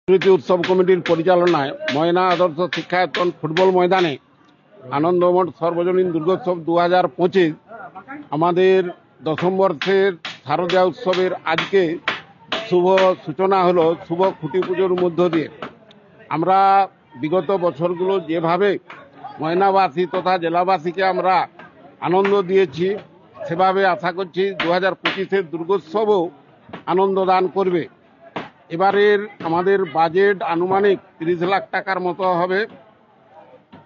স্মৃতি উৎসব কমিটির পরিচালনায় ময়না আদর্শ শিক্ষায়তন ফুটবল ময়দানে আনন্দমঠ সর্বজনীন দুর্গোৎসব 2025 আমাদের দশম বর্ষের শারদীয়া উৎসবের আজকে শুভ সূচনা হলো শুভ খুঁটি পুজোর মধ্য দিয়ে। আমরা বিগত বছরগুলো যেভাবে ময়নাবাসী তথা জেলাবাসীকে আমরা আনন্দ দিয়েছি, সেভাবে আশা করছি 2025-এর দুর্গোৎসবও আনন্দ দান করবে। এবারের আমাদের বাজেট আনুমানিক 30 লাখ টাকার মতো হবে।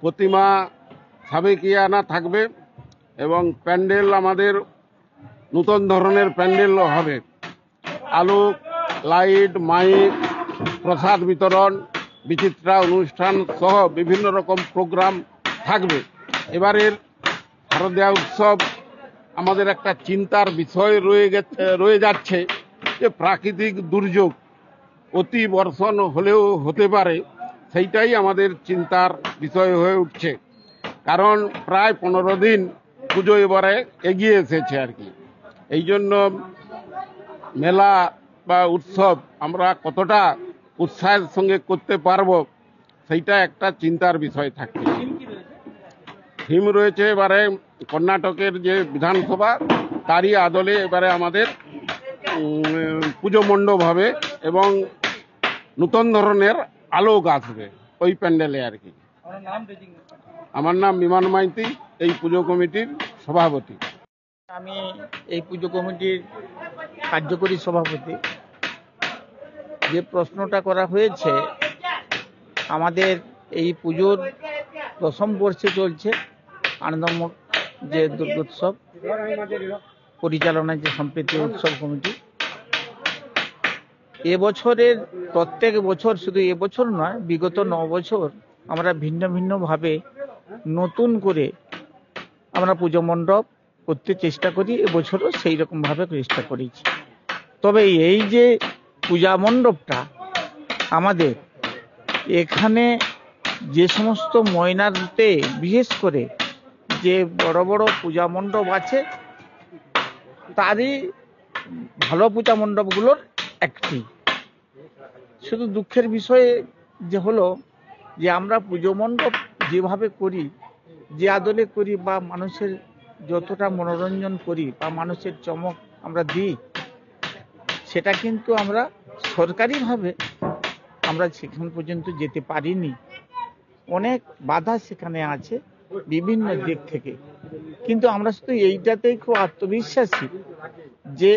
প্রতিমা সাবেকিয়ানা থাকবে এবং প্যান্ডেল আমাদের নতুন ধরনের প্যান্ডেল হবে। আলোক, লাইট, মাইক, প্রসাদ বিতরণ, বিচিত্রা অনুষ্ঠান সহ বিভিন্ন রকম প্রোগ্রাম থাকবে। এবারের শারদীয়া উৎসব আমাদের একটা চিন্তার বিষয় রয়ে যাচ্ছে যে প্রাকৃতিক দুর্যোগ অতি বর্ষণ হলেও হতে পারে, সেইটাই আমাদের চিন্তার বিষয় হয়ে উঠছে। কারণ প্রায় 15 দিন পুজো এবারে এগিয়ে এসেছে আর কি। এই জন্য মেলা বা উৎসব আমরা কতটা উৎসাহের সঙ্গে করতে পারবো, সেইটা একটা চিন্তার বিষয় থাকছে। থিম রয়েছে এবারে কর্ণাটকের যে বিধানসভা, তারই আদলে এবারে আমাদের পুজো মণ্ডপ হবে এবং নতুন ধরনের আলোক আসবে ওই প্যান্ডেলে আর কি। আমার নাম বিমান মাইতি, এই পুজো কমিটির সভাপতি। আমি এই পুজো কমিটির কার্যকরী সভাপতি। যে প্রশ্নটা করা হয়েছে, আমাদের এই পুজোর দশম বর্ষে চলছে আনন্দমঠ যে দুর্গোৎসব পরিচালনায় যে সম্প্রীতি উৎসব কমিটি। এবছরের প্রত্যেক বছর, শুধু এবছর নয়, বিগত 9 বছর আমরা ভিন্ন ভিন্নভাবে নতুন করে আমরা পুজো মণ্ডপ করতে চেষ্টা করি। এবছরও সেই রকমভাবে চেষ্টা করেছি। তবে এই যে পূজা মণ্ডপটা আমাদের এখানে যে সমস্ত ময়নাতে বিশেষ করে যে বড় বড় পূজা মণ্ডপ আছে, তারই ভালো পূজা মণ্ডপগুলোর একটি। শুধু দুঃখের বিষয় যে হলো যে আমরা পুজো মণ্ডপ যেভাবে করি, যে আদলে করি বা মানুষের যতটা মনোরঞ্জন করি বা মানুষের চমক আমরা দিই, সেটা কিন্তু আমরা সরকারিভাবে আমরা সেখান পর্যন্ত যেতে পারিনি। অনেক বাধা সেখানে আছে বিভিন্ন দিক থেকে। কিন্তু আমরা শুধু এইটাতেই খুব আত্মবিশ্বাসী যে